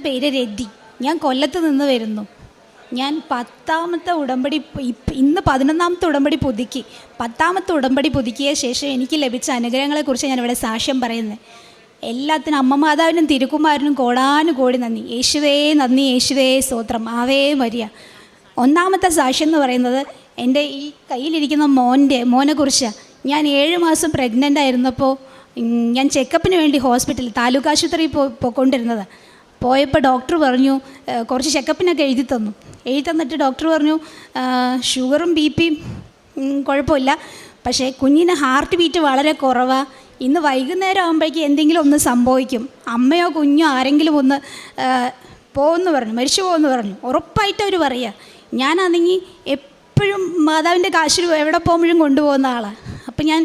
പേര് രതി. ഞാൻ കൊല്ലത്ത് നിന്ന് വരുന്നു. ഞാൻ 10ാമത്തെ ഉടമ്പടി, ഇന്ന് 11ാമത്തെ ഉടമ്പടി പുതുക്കി. 10ാമത്തെ ഉടമ്പടി പുതുക്കിയ ശേഷം എനിക്ക് ലഭിച്ച അനുഗ്രഹങ്ങളെക്കുറിച്ച് ഞാനിവിടെ സാക്ഷ്യം പറയുന്നത്. എല്ലാത്തിനും അമ്മ മാതാവിനും തിരുക്കുമാരനും കോടാനുകോടി നന്ദി. യേശുവേ നന്ദി, യേശുവേ സ്തോത്രം, ആവേ മരിയ. ഒന്നാമത്തെ സാക്ഷ്യം എന്ന് പറയുന്നത് എൻ്റെ ഈ കയ്യിലിരിക്കുന്ന മോനെക്കുറിച്ചാണ്. ഞാൻ 7 മാസം പ്രഗ്നൻ്റ് ആയിരുന്നപ്പോൾ ഞാൻ ചെക്കപ്പിന് വേണ്ടി ഹോസ്പിറ്റലിൽ താലൂക്ക് ആശുപത്രിയിൽ പോയിക്കൊണ്ടിരുന്നത്. പോയപ്പോൾ ഡോക്ടർ പറഞ്ഞു, കുറച്ച് ചെക്കപ്പിനൊക്കെ എഴുതി തന്നിട്ട് ഡോക്ടർ പറഞ്ഞു ഷുഗറും BP കുഴപ്പമില്ല, പക്ഷേ കുഞ്ഞിന് ഹാർട്ട് ബീറ്റ് വളരെ കുറവാണ്. ഇന്ന് വൈകുന്നേരം ആകുമ്പോഴേക്കും എന്തെങ്കിലും ഒന്ന് സംഭവിക്കും, അമ്മയോ കുഞ്ഞോ ആരെങ്കിലും ഒന്ന് പോകുമെന്ന് പറഞ്ഞു, മരിച്ചു പോകുമെന്ന് പറഞ്ഞു. ഉറപ്പായിട്ട് അവർ പറയുക. ഞാനാണെങ്കിൽ എപ്പോഴും മാതാവിൻ്റെ കാശിൽ എവിടെ പോകുമ്പോഴും കൊണ്ടുപോകുന്ന ആളാണ്. അപ്പം ഞാൻ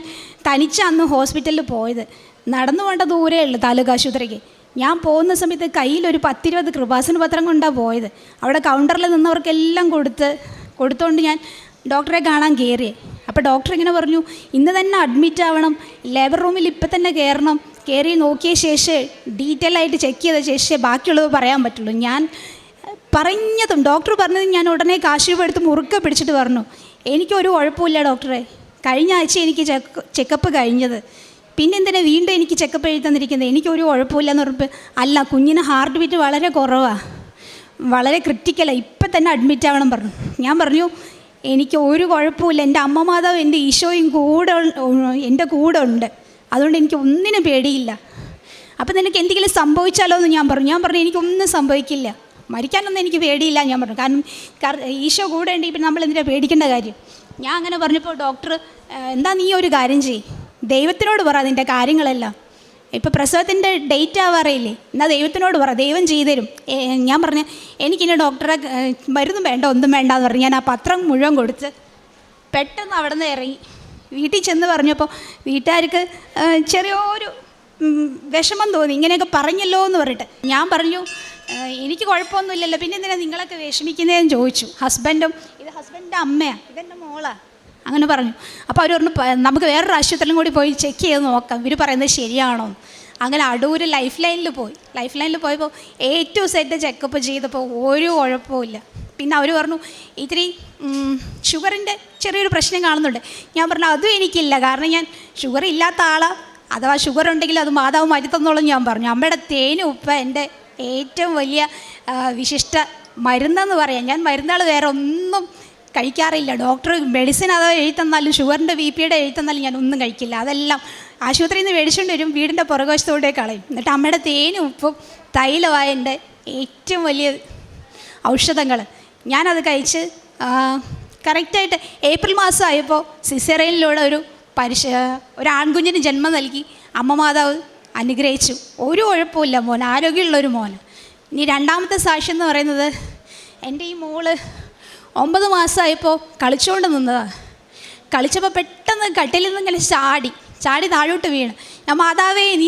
തനിച്ച് അന്ന് ഹോസ്പിറ്റലിൽ പോയത്. നടന്നു പോകേണ്ട ദൂരേ ഉള്ളൂ താലൂക്ക് ആശുപത്രിക്ക്. ഞാൻ പോകുന്ന സമയത്ത് കയ്യിലൊരു 10-20 കൃപാസന പത്രം കൊണ്ടാണ് പോയത്. അവിടെ കൗണ്ടറിൽ നിന്നവർക്കെല്ലാം കൊടുത്തുകൊണ്ട് ഞാൻ ഡോക്ടറെ കാണാൻ കയറിയേ. അപ്പോൾ ഡോക്ടർ ഇങ്ങനെ പറഞ്ഞു, ഇന്ന് തന്നെ അഡ്മിറ്റ് ആവണം, ലേബർ റൂമിൽ ഇപ്പം തന്നെ കയറി നോക്കിയ ശേഷം ഡീറ്റെയിൽ ആയിട്ട് ചെക്ക് ചെയ്ത ശേഷം ബാക്കിയുള്ളത് പറയാൻ പറ്റുള്ളൂ. ഞാൻ പറഞ്ഞതും ഡോക്ടർ പറഞ്ഞതും ഞാൻ ഉടനെ കാശ് എടുത്ത് മുറുക്കെ പിടിച്ചിട്ട് പറഞ്ഞു, എനിക്കൊരു കുഴപ്പമില്ല ഡോക്ടറെ, കഴിഞ്ഞ ആഴ്ച എനിക്ക് ചെക്കപ്പ് കഴിഞ്ഞത്, പിന്നെ എന്തിനാ വീണ്ടും എനിക്ക് ചെക്കപ്പ് എഴുതി തന്നിരിക്കുന്നത്, എനിക്കൊരു കുഴപ്പമില്ലെന്ന് പറഞ്ഞപ്പോൾ അല്ല, കുഞ്ഞിന് ഹാർട്ട് ബീറ്റ് വളരെ കുറവാണ്, വളരെ ക്രിറ്റിക്കലാണ്, ഇപ്പം തന്നെ അഡ്മിറ്റ് ആവണം പറഞ്ഞു. ഞാൻ പറഞ്ഞു എനിക്ക് ഒരു കുഴപ്പമില്ല, എൻ്റെ അമ്മ മാതാവ് എൻ്റെ ഈശോയും എൻ്റെ കൂടെ ഉണ്ട്, അതുകൊണ്ട് എനിക്ക് ഒന്നിനും പേടിയില്ല. അപ്പം നിനക്ക് എന്തെങ്കിലും സംഭവിച്ചാലോ എന്ന് ഞാൻ പറഞ്ഞു എനിക്കൊന്നും സംഭവിക്കില്ല, മരിക്കാനൊന്നും എനിക്ക് പേടിയില്ല ഞാൻ പറഞ്ഞു. കാരണം ഈശോ കൂടെ ഉണ്ട്, ഇപ്പം നമ്മൾ എന്തിനാ പേടിക്കേണ്ട കാര്യം. ഞാൻ അങ്ങനെ പറഞ്ഞപ്പോൾ ഡോക്ടർ, എന്താ നീ ഒരു കാര്യം ചെയ്യ്, ദൈവത്തിനോട് പറ നിൻ്റെ കാര്യങ്ങളെല്ലാം, ഇപ്പോൾ പ്രസവത്തിൻ്റെ ഡേറ്റ് ആവാറില്ലേ, എന്നാൽ ദൈവത്തിനോട് പറ, ദൈവം ചെയ്തുതരും. ഞാൻ പറഞ്ഞു എനിക്കിനി ഡോക്ടറെ മരുന്നും വേണ്ട ഒന്നും വേണ്ട എന്ന് പറഞ്ഞു. ഞാൻ ആ പത്രം മുഴുവൻ കൊടുത്ത് പെട്ടെന്ന് അവിടെ നിന്ന് ഇറങ്ങി വീട്ടിൽ ചെന്ന് പറഞ്ഞപ്പോൾ വീട്ടുകാർക്ക് ചെറിയൊരു വിഷമം തോന്നി, ഇങ്ങനെയൊക്കെ പറഞ്ഞല്ലോ എന്ന് പറഞ്ഞിട്ട്. ഞാൻ പറഞ്ഞു എനിക്ക് കുഴപ്പമൊന്നുമില്ലല്ലോ, പിന്നെ എന്തിനാണ് നിങ്ങളൊക്കെ വിഷമിക്കുന്നതെന്ന് ചോദിച്ചു. ഇത് ഹസ്ബൻഡിൻ്റെ അമ്മയാണ്, ഇതെൻ്റെ മോളാണ്, അങ്ങനെ പറഞ്ഞു. അപ്പോൾ അവർ പറഞ്ഞു നമുക്ക് വേറൊരു ആശുപത്രിയിലും കൂടി പോയി ചെക്ക് ചെയ്ത് നോക്കാം, ഇവർ പറയുന്നത് ശരിയാണോ. അങ്ങനെ അടൂർ ലൈഫ് ലൈനിൽ പോയപ്പോൾ A to Z ചെക്കപ്പ് ചെയ്തപ്പോൾ ഒരു കുഴപ്പമില്ല. പിന്നെ അവർ പറഞ്ഞു ഇത്തിരി ഷുഗറിൻ്റെ ചെറിയൊരു പ്രശ്നം കാണുന്നുണ്ട്. ഞാൻ പറഞ്ഞു അതും എനിക്കില്ല, കാരണം ഞാൻ ഷുഗർ ഇല്ലാത്ത ആളാണ്, അഥവാ ഷുഗർ ഉണ്ടെങ്കിൽ അത് മാതാവ് മാറ്റി തന്നോളും ഞാൻ പറഞ്ഞു. അമ്മയുടെ തേനും ഉപ്പ എൻ്റെ ഏറ്റവും വലിയ വിശിഷ്ട മരുന്നെന്ന് പറയാം. ഞാൻ മരുന്നുകൾ വേറെ ഒന്നും കഴിക്കാറില്ല. ഡോക്ടർ മെഡിസിൻ അഥവാ എഴുതി തന്നാലും ഷുഗറിൻ്റെ BP എഴുതി തന്നാലും ഞാൻ ഒന്നും കഴിക്കില്ല. അതെല്ലാം ആശുപത്രിയിൽ നിന്ന് മേടിച്ചുകൊണ്ട് വരും, വീടിൻ്റെ പുറകുവശത്തോടെ കളയും. എന്നിട്ട് അമ്മയുടെ തേനും ഉപ്പും തൈലമായ എൻ്റെ ഏറ്റവും വലിയ ഔഷധങ്ങൾ ഞാനത് കഴിച്ച് കറക്റ്റായിട്ട് ഏപ്രിൽ മാസം ആയപ്പോൾ സിസേറിയനിലൂടെ ഒരു ആൺകുഞ്ഞിന് ജന്മം നൽകി അമ്മ മാതാവ് അനുഗ്രഹിച്ചു. ഒരു കുഴപ്പമില്ല മോൻ, ആരോഗ്യമുള്ളൊരു മോൻ. ഇനി രണ്ടാമത്തെ സാക്ഷ്യം എന്ന് പറയുന്നത്, എൻ്റെ ഈ മോള് 9 മാസമായപ്പോൾ കളിച്ചുകൊണ്ട് നിന്നതാണ്. കളിച്ചപ്പോൾ പെട്ടെന്ന് കട്ടിലിൽ നിന്ന് ഇങ്ങനെ ചാടി താഴോട്ട് വീണ്. ഞാൻ മാതാവേ നീ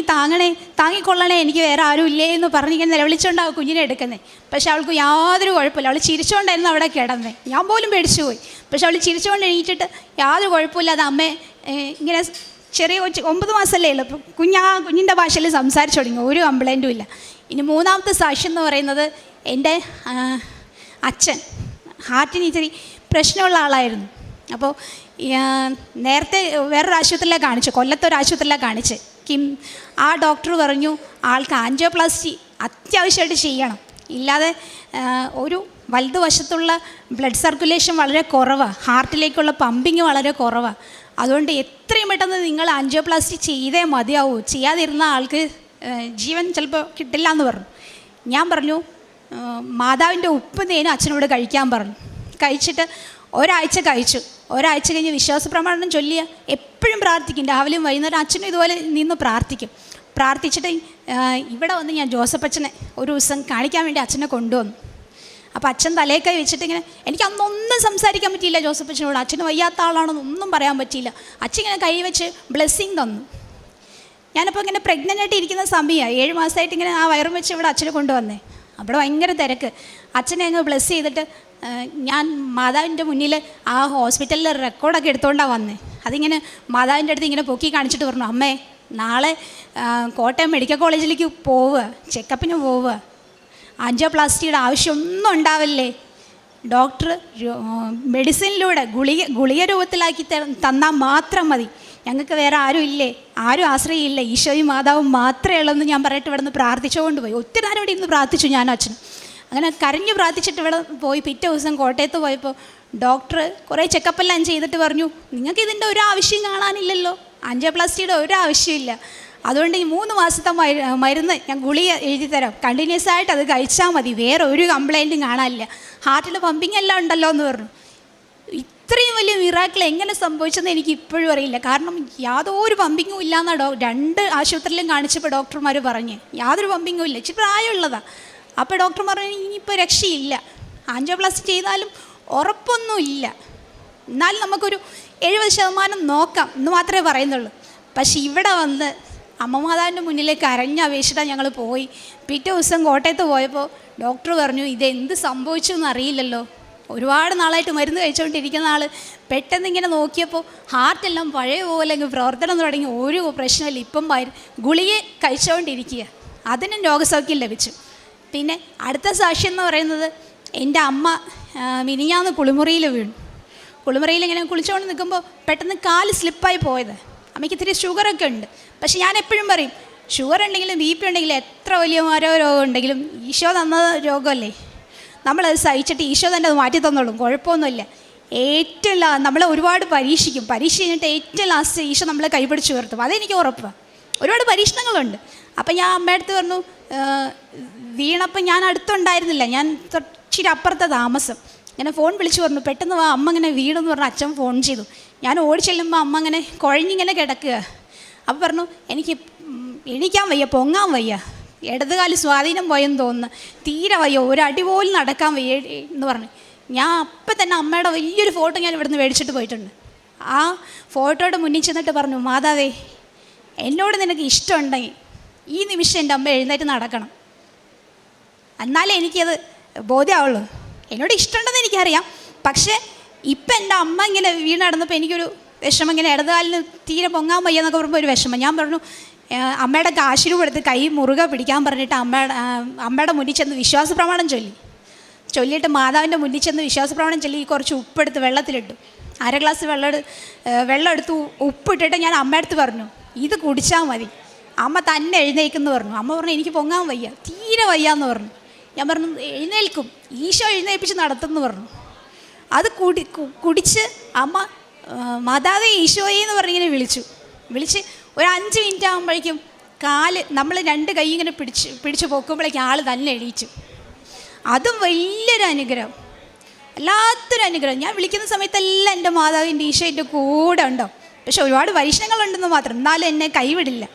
താങ്ങിക്കൊള്ളണേ, എനിക്ക് വേറെ ആരും ഇല്ലേ എന്ന് പറഞ്ഞിങ്ങനെ നിലവിളിച്ചുകൊണ്ടാവും കുഞ്ഞിനെ എടുക്കുന്നത്. പക്ഷെ അവൾക്ക് യാതൊരു കുഴപ്പമില്ല, അവൾ ചിരിച്ചുകൊണ്ടായിരുന്നു അവിടെ കിടന്നത്. ഞാൻ പോലും പേടിച്ചു പോയി. പക്ഷെ അവൾ ചിരിച്ചുകൊണ്ട് എണീറ്റിട്ട് യാതൊരു കുഴപ്പമില്ലാതെ അമ്മേ ഇങ്ങനെ ചെറിയ 9 മാസമല്ലേ ഉള്ളൂ, കുഞ്ഞിൻ്റെ ഭാഷയിൽ സംസാരിച്ചു തുടങ്ങി, ഒരു കംപ്ലൈൻറ്റും ഇല്ല. ഇനി മൂന്നാമത്തെ സാക്ഷ്യം എന്ന് പറയുന്നത്, എൻ്റെ അച്ഛൻ ഹാർട്ടിന് ഇത്തിരി പ്രശ്നമുള്ള ആളായിരുന്നു. അപ്പോൾ നേരത്തെ വേറൊരു ആശുപത്രിയിലാണ് കാണിച്ചു, കൊല്ലത്തൊരു ആശുപത്രിയിലാണ് കാണിച്ച്. ആ ഡോക്ടർ പറഞ്ഞു ആൾക്ക് ആൻജിയോപ്ലാസ്റ്റി അത്യാവശ്യമായിട്ട് ചെയ്യണം, ഇല്ലാതെ ഒരു വലതുവശത്തുള്ള ബ്ലഡ് സർക്കുലേഷൻ വളരെ കുറവാണ്, ഹാർട്ടിലേക്കുള്ള പമ്പിങ് വളരെ കുറവാണ്, അതുകൊണ്ട് എത്രയും പെട്ടെന്ന് നിങ്ങൾ ആൻജിയോപ്ലാസ്റ്റി ചെയ്തേ മതിയാവൂ, ചെയ്യാതിരുന്ന ആൾക്ക് ജീവൻ ചിലപ്പോൾ കിട്ടില്ല എന്ന് പറഞ്ഞു. ഞാൻ പറഞ്ഞു മാതാവിൻ്റെ ഉപ്പ് തേനും അച്ഛനോട് കഴിക്കാൻ പറഞ്ഞു. കഴിച്ചിട്ട് ഒരാഴ്ച കഴിച്ചു. ഒരാഴ്ച കഴിഞ്ഞ് വിശ്വാസ പ്രമാണം ചൊല്ലിയ എപ്പോഴും പ്രാർത്ഥിക്കും, രാവിലെയും വൈകുന്നേരം അച്ഛനും ഇതുപോലെ നിന്ന് പ്രാർത്ഥിച്ചിട്ട് ഇവിടെ വന്ന് ഞാൻ ജോസഫ് അച്ഛനെ ഒരു ദിവസം കാണിക്കാൻ വേണ്ടി അച്ഛനെ കൊണ്ടുവന്നു. അപ്പോൾ അച്ഛൻ തലേക്കൈ വെച്ചിട്ട് ഇങ്ങനെ, എനിക്ക് അന്നൊന്നും സംസാരിക്കാൻ പറ്റിയില്ല ജോസഫ് അച്ഛനോട്, അച്ഛന് വയ്യാത്ത ആളാണെന്നൊന്നും പറയാൻ പറ്റിയില്ല. അച്ഛൻ ഇങ്ങനെ കൈ വെച്ച് ബ്ലെസ്സിങ് തന്നു. ഞാനപ്പോൾ ഇങ്ങനെ പ്രഗ്നൻ്റ് ആയിട്ട് ഇരിക്കുന്ന സമയമാണ്, 7 മാസമായിട്ട് ഇങ്ങനെ ആ വയറും വെച്ച് ഇവിടെ അച്ഛനെ കൊണ്ടുവന്നേ. അവിടെ ഭയങ്കര തിരക്ക്. അച്ഛനെ അങ്ങ് ബ്ലെസ് ചെയ്തിട്ട് ഞാൻ മാതാവിൻ്റെ മുന്നിൽ ആ ഹോസ്പിറ്റലിൽ റെക്കോർഡൊക്കെ എടുത്തുകൊണ്ടാണ് വന്നത്. അതിങ്ങനെ മാതാവിൻ്റെ അടുത്ത് ഇങ്ങനെ പൊക്കി കാണിച്ചിട്ട് പറഞ്ഞു, അമ്മേ നാളെ കോട്ടയം മെഡിക്കൽ കോളേജിലേക്ക് പോവുക, ചെക്കപ്പിന് പോവുക, ആൻജിയോപ്ലാസ്റ്റിയുടെ ആവശ്യമൊന്നും ഉണ്ടാവില്ലേ, ഡോക്ടർ മെഡിസിനിലൂടെ ഗുളിക രൂപത്തിലാക്കി തന്നാൽ മാത്രം മതി, ഞങ്ങൾക്ക് വേറെ ആരും ഇല്ലേ, ആരും ആശ്രയില്ല, ഈശോയും മാതാവും മാത്രമേ ഉള്ളൂ ഞാൻ പറഞ്ഞിട്ട് ഇവിടെ നിന്ന് പ്രാർത്ഥിച്ചുകൊണ്ട് പോയി. ഒത്തിരി നേരം ഇവിടെ ഇന്ന് പ്രാർത്ഥിച്ചു ഞാൻ അച്ഛനും. അങ്ങനെ കരഞ്ഞു പ്രാർത്ഥിച്ചിട്ട് ഇവിടെ പോയി. പിറ്റേ ദിവസം കോട്ടയത്ത് പോയപ്പോൾ ഡോക്ടർ കുറേ ചെക്കപ്പെല്ലാം ചെയ്തിട്ട് പറഞ്ഞു, നിങ്ങൾക്ക് ഇതിൻ്റെ ഒരു ആവശ്യം കാണാനില്ലല്ലോ, ആൻജിയോപ്ലാസ്റ്റിയുടെ ഒരു ആവശ്യമില്ല, അതുകൊണ്ട് ഈ 3 മാസത്തെ മരുന്ന് ഞാൻ ഗുളിക എഴുതി തരാം, കണ്ടിന്യൂസ് ആയിട്ട് അത് കഴിച്ചാൽ മതി, വേറെ ഒരു കംപ്ലൈൻറ്റും കാണാനില്ല, ഹാർട്ടിൽ പമ്പിങ് എല്ലാം ഉണ്ടല്ലോ എന്ന് പറഞ്ഞു. ഇത്രയും വലിയ മിറാക്കിൾ എങ്ങനെ സംഭവിച്ചെന്ന് എനിക്ക് ഇപ്പോഴും അറിയില്ല. കാരണം യാതൊരു പമ്പിങ്ങും ഇല്ലയെന്നാണ് 2 ആശുപത്രിയിലും കാണിച്ചപ്പോൾ ഡോക്ടർമാർ പറഞ്ഞ് യാതൊരു പമ്പിങ്ങും ഇല്ല. ഇച്ചിരി പ്രായമുള്ളതാണ്. അപ്പോൾ ഡോക്ടർ പറഞ്ഞു ഇനിയിപ്പോൾ രക്ഷയില്ല, ആൻജിയോപ്ലാസ്റ്റി ചെയ്താലും ഉറപ്പൊന്നുമില്ല, എന്നാലും നമുക്കൊരു 70% നോക്കാം എന്ന് മാത്രമേ പറയുന്നുള്ളൂ. പക്ഷെ ഇവിടെ വന്ന് അമ്മ മാതാവിൻ്റെ മുന്നിലേക്ക് അരഞ്ഞപേക്ഷിച്ചിട്ടാണ് ഞങ്ങൾ പോയി. പിറ്റേ ദിവസം കോട്ടയത്ത് പോയപ്പോൾ ഡോക്ടർ പറഞ്ഞു ഇതെന്ത് സംഭവിച്ചു എന്നറിയില്ലല്ലോ, ഒരുപാട് നാളായിട്ട് മരുന്ന് കഴിച്ചുകൊണ്ടിരിക്കുന്ന ആൾ പെട്ടെന്ന് ഇങ്ങനെ നോക്കിയപ്പോൾ ഹാർട്ടെല്ലാം പഴയ പോലെ അങ്ങ് പ്രവർത്തനം തുടങ്ങി, ഒരു പ്രശ്നമില്ല, ഇപ്പം ഗുളിക കഴിച്ചുകൊണ്ടിരിക്കുക, അതിനും രോഗസൗഖ്യം ലഭിച്ചു. പിന്നെ അടുത്ത സാക്ഷ്യം എന്ന് പറയുന്നത് എൻ്റെ അമ്മ മിനിഞ്ഞാന്ന് കുളിമുറിയിൽ വീണു. കുളിമുറിയിൽ ഇങ്ങനെ കുളിച്ചുകൊണ്ട് നിൽക്കുമ്പോൾ പെട്ടെന്ന് കാല് സ്ലിപ്പായി പോയത്. അമ്മയ്ക്ക് ഇത്തിരി ഷുഗറൊക്കെ ഉണ്ട്. പക്ഷെ ഞാൻ എപ്പോഴും പറയും ഷുഗർ ഉണ്ടെങ്കിലും ബി പി ഉണ്ടെങ്കിലും എത്ര വലിയ രോഗം ഉണ്ടെങ്കിലും ഈശോ തന്ന രോഗമല്ലേ, നമ്മളത് സഹിച്ചിട്ട് ഈശോ തന്നെ അത് മാറ്റി തന്നോളും, കുഴപ്പമൊന്നുമില്ല. ഏറ്റവും നമ്മളെ ഒരുപാട് പരീക്ഷിക്കും, പരീക്ഷ കഴിഞ്ഞിട്ട് ഏറ്റവും ലാസ്റ്റ് ഈശോ നമ്മളെ കൈപിടിച്ച് ഉയർത്തും, അതെനിക്ക് ഉറപ്പാണ്. ഒരുപാട് പരീക്ഷണങ്ങളുണ്ട്. അപ്പം ഞാൻ അമ്മയടുത്ത് പറഞ്ഞു, വീണപ്പം ഞാൻ അടുത്തുണ്ടായിരുന്നില്ല, ഞാൻ ഇച്ചിരി അപ്പുറത്തെ താമസം, ഇങ്ങനെ ഫോൺ വിളിച്ച് പറഞ്ഞു പെട്ടെന്ന് വാ അമ്മ ഇങ്ങനെ വീണെന്ന് പറഞ്ഞ് അച്ഛൻ ഫോൺ ചെയ്തു. ഞാൻ ഓടി ചെല്ലുമ്പോൾ അമ്മ ഇങ്ങനെ കുഴഞ്ഞിങ്ങനെ കിടക്കുക. അപ്പോൾ പറഞ്ഞു എനിക്ക് എണീക്കാൻ വയ്യ, പൊങ്ങാൻ വയ്യ, ഇടതുകാല് സ്വാധീനം പോയെന്ന് തോന്നുന്നു, തീരെ വയ്യ, ഒരടി പോലും നടക്കാൻ വയ്യ എന്ന് പറഞ്ഞു. ഞാൻ അപ്പം തന്നെ അമ്മയുടെ വലിയൊരു ഫോട്ടോ ഞാൻ ഇവിടുന്ന് മേടിച്ചിട്ട് പോയിട്ടുണ്ട്. ആ ഫോട്ടോയുടെ മുന്നിൽ ചെന്നിട്ട് പറഞ്ഞു, മാതാവേ എന്നോട് നിനക്ക് ഇഷ്ടമുണ്ടെങ്കിൽ ഈ നിമിഷം എൻ്റെ അമ്മ എഴുന്നേറ്റ് നടക്കണം, എന്നാലേ എനിക്കത് ബോധ്യമാവുള്ളൂ. എന്നോട് ഇഷ്ടമുണ്ടെന്ന് എനിക്കറിയാം, പക്ഷേ ഇപ്പം എൻ്റെ അമ്മ ഇങ്ങനെ വീണ് നടന്നപ്പോൾ എനിക്കൊരു വിഷമം, ഇങ്ങനെ ഇടതുകാലിന് തീരെ പൊങ്ങാൻ വയ്യ എന്നൊക്കെ പറയുമ്പോൾ ഒരു വിഷമം. ഞാൻ പറഞ്ഞു അമ്മയുടെ കാശിരൂപ എടുത്ത് കൈ മുറുകെ പിടിക്കാൻ പറഞ്ഞിട്ട് അമ്മയുടെ മുന്നിൽ ചെന്ന് വിശ്വാസ പ്രമാണം ചൊല്ലിയിട്ട് മാതാവിൻ്റെ മുന്നിൽ ചെന്ന് വിശ്വാസ പ്രമാണം ചൊല്ലി കുറച്ച് ഉപ്പെടുത്ത് വെള്ളത്തിലിട്ടു. 1/2 ഗ്ലാസ് വെള്ളം എടുത്ത് ഉപ്പിട്ടിട്ട് ഞാൻ അമ്മയടുത്ത് പറഞ്ഞു ഇത് കുടിച്ചാൽ മതി, അമ്മ തന്നെ എഴുന്നേക്കെന്ന് പറഞ്ഞു. അമ്മ പറഞ്ഞു എനിക്ക് പൊങ്ങാൻ വയ്യ, തീരെ വയ്യാന്ന് പറഞ്ഞു. ഞാൻ പറഞ്ഞു എഴുന്നേൽക്കും, ഈശോ എഴുന്നേൽപ്പിച്ച് നടത്തുമെന്ന് പറഞ്ഞു. അത് കുടിച്ച് അമ്മ മാതാവേ ഈശോയെ എന്ന് പറഞ്ഞിങ്ങനെ വിളിച്ച് ഒരു 5 മിനിറ്റ് ആകുമ്പോഴേക്കും കാല് നമ്മൾ 2 കൈ ഇങ്ങനെ പിടിച്ച് പൊക്കുമ്പോഴേക്കും ആൾ തന്നെ എണീച്ചു. അതും വലിയൊരു അനുഗ്രഹം, വല്ലാത്തൊരു അനുഗ്രഹം. ഞാൻ വിളിക്കുന്ന സമയത്തെല്ലാം എൻ്റെ മാതാവിൻ്റെ ഈശോ എൻ്റെ കൂടെ ഉണ്ടോ. പക്ഷെ ഒരുപാട് പരീക്ഷണങ്ങളുണ്ടെന്ന് മാത്രം, എന്നാലും എന്നെ കൈവിടില്ല.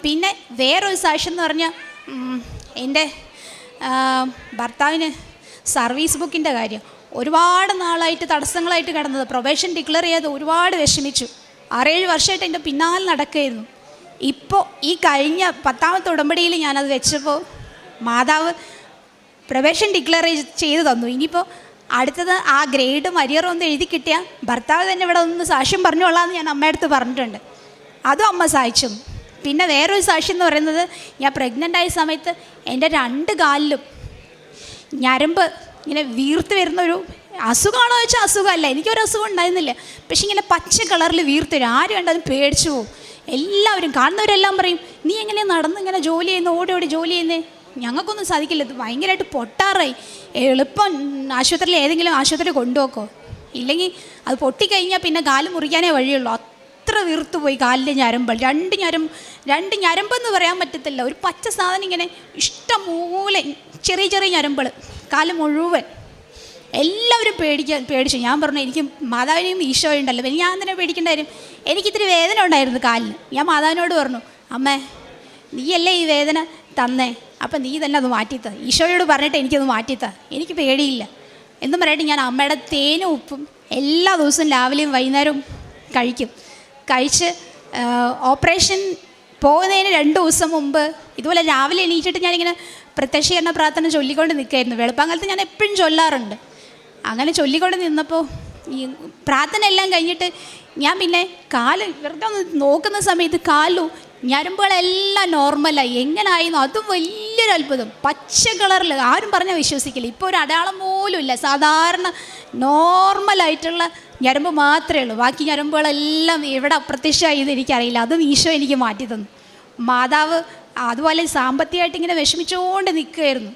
പിന്നെ വേറൊരു സാക്ഷ്യം എന്ന് പറഞ്ഞാൽ എൻ്റെ ഭർത്താവിന് സർവീസ് ബുക്കിൻ്റെ കാര്യം ഒരുപാട് നാളായിട്ട് തടസ്സങ്ങളായിട്ട് കിടന്നത്, പ്രൊബേഷൻ ഡിക്ലെയർ ചെയ്ത് ഒരുപാട് വിഷമിച്ചു. 6-7 വർഷമായിട്ട് എൻ്റെ പിന്നാലെ നടക്കുകയായിരുന്നു. ഇപ്പോൾ ഈ കഴിഞ്ഞ 10ാമത്തെ ഉടമ്പടിയിൽ ഞാനത് വെച്ചപ്പോൾ മാതാവ് പ്രൊബേഷൻ ഡിക്ലെയർ ചെയ്ത് തന്നു. ഇനിയിപ്പോൾ അടുത്തത് ആ ഗ്രേഡും അരിയറും ഒന്ന് എഴുതി കിട്ടിയാൽ ഭർത്താവ് തന്നെ ഇവിടെ ഒന്ന് സാക്ഷ്യം പറഞ്ഞോളാമെന്ന് ഞാൻ അമ്മയടുത്ത് പറഞ്ഞിട്ടുണ്ട്. അതും അമ്മ സഹായിച്ചു. പിന്നെ വേറൊരു സാക്ഷ്യം എന്ന് പറയുന്നത് ഞാൻ പ്രഗ്നൻ്റ് ആയ സമയത്ത് എൻ്റെ 2 കാലിലും ഞരമ്പ് ഇങ്ങനെ വീർത്ത് വരുന്നൊരു അസുഖമാണോ ചോദിച്ചാൽ അസുഖമല്ല, എനിക്കൊരു അസുഖം ഉണ്ടായിരുന്നില്ല. പക്ഷെ ഇങ്ങനെ പച്ച കളറിൽ വീർത്ത് വരും, ആരും കണ്ടതും പേടിച്ചു പോകും. എല്ലാവരും കാണുന്നവരെല്ലാം പറയും നീ എങ്ങനെ നടന്ന് ഇങ്ങനെ ജോലി ചെയ്യുന്നു, ഓടി ജോലി ചെയ്യുന്നേ, ഞങ്ങൾക്കൊന്നും സാധിക്കില്ല, ഇത് ഭയങ്കരമായിട്ട് പൊട്ടാറായി, എളുപ്പം ആശുപത്രിയിൽ ഏതെങ്കിലും ആശുപത്രി കൊണ്ടുപോക്കോ, ഇല്ലെങ്കിൽ അത് പൊട്ടിക്കഴിഞ്ഞാൽ പിന്നെ കാല് മുറിക്കാനേ വഴിയുള്ളൂ, അത്ര വീർത്തു പോയി കാലിൻ്റെ ഞരമ്പ്. 2 ഞരമ്പെന്ന് പറയാൻ പറ്റത്തില്ല, ഒരു പച്ച സാധനം ഇങ്ങനെ ഇഷ്ടം പോലെ ചെറിയ ഞരമ്പുകൾ കാല് മുഴുവൻ. എല്ലാവരും പേടിച്ചു. ഞാൻ പറഞ്ഞു എനിക്ക് മാതാവിനെയും ഈശോ ഉണ്ടല്ലോ, ഞാൻ തന്നെ പേടിക്കേണ്ട കാര്യം, എനിക്കിത്തിരി വേദന ഉണ്ടായിരുന്നു കാലിന്. ഞാൻ മാതാവിനോട് പറഞ്ഞു അമ്മേ നീയല്ലേ ഈ വേദന തന്നേ, അപ്പം നീ തന്നെ അത് മാറ്റിത്താ, ഈശോയോട് പറഞ്ഞിട്ട് എനിക്കത് മാറ്റിത്താ, എനിക്ക് പേടിയില്ല എന്നും പറഞ്ഞിട്ട് ഞാൻ അമ്മയുടെ തേനും ഉപ്പും എല്ലാ ദിവസവും രാവിലെയും വൈകുന്നേരവും കഴിച്ച് ഓപ്പറേഷൻ പോകുന്നതിന് 2 ദിവസം മുമ്പ് ഇതുപോലെ രാവിലെ എണീറ്റിട്ട് ഞാനിങ്ങനെ പ്രത്യക്ഷീകരണ പ്രാർത്ഥന ചൊല്ലിക്കൊണ്ട് നിൽക്കുകയായിരുന്നു. വെളുപ്പാങ്കാലത്ത് ഞാൻ എപ്പോഴും ചൊല്ലാറുണ്ട്. അങ്ങനെ ചൊല്ലിക്കൊണ്ട് നിന്നപ്പോൾ ഈ പ്രാർത്ഥന എല്ലാം കഴിഞ്ഞിട്ട് ഞാൻ പിന്നെ കാല് വെറുതെ ഒന്ന് നോക്കുന്ന സമയത്ത് കാലിൽ ഞരമ്പുകളെല്ലാം നോർമലായി. എങ്ങനായിരുന്നു അതും വലിയൊരു അത്ഭുതം. പച്ച കളറിൽ, ആരും പറഞ്ഞാൽ വിശ്വസിക്കില്ല. ഇപ്പോൾ ഒരു അടയാളം പോലും ഇല്ല. സാധാരണ നോർമലായിട്ടുള്ള ഞരമ്പ് മാത്രമേ ഉള്ളൂ. ബാക്കി ഞരമ്പുകളെല്ലാം എവിടെ അപ്രത്യക്ഷമായത് എനിക്കറിയില്ല. അതും ഈശോ എനിക്ക് മാറ്റി തന്നു. മാതാവ് അതുപോലെ സാമ്പത്തികമായിട്ട് ഇങ്ങനെ വിഷമിച്ചുകൊണ്ട് നിൽക്കുമായിരുന്നു.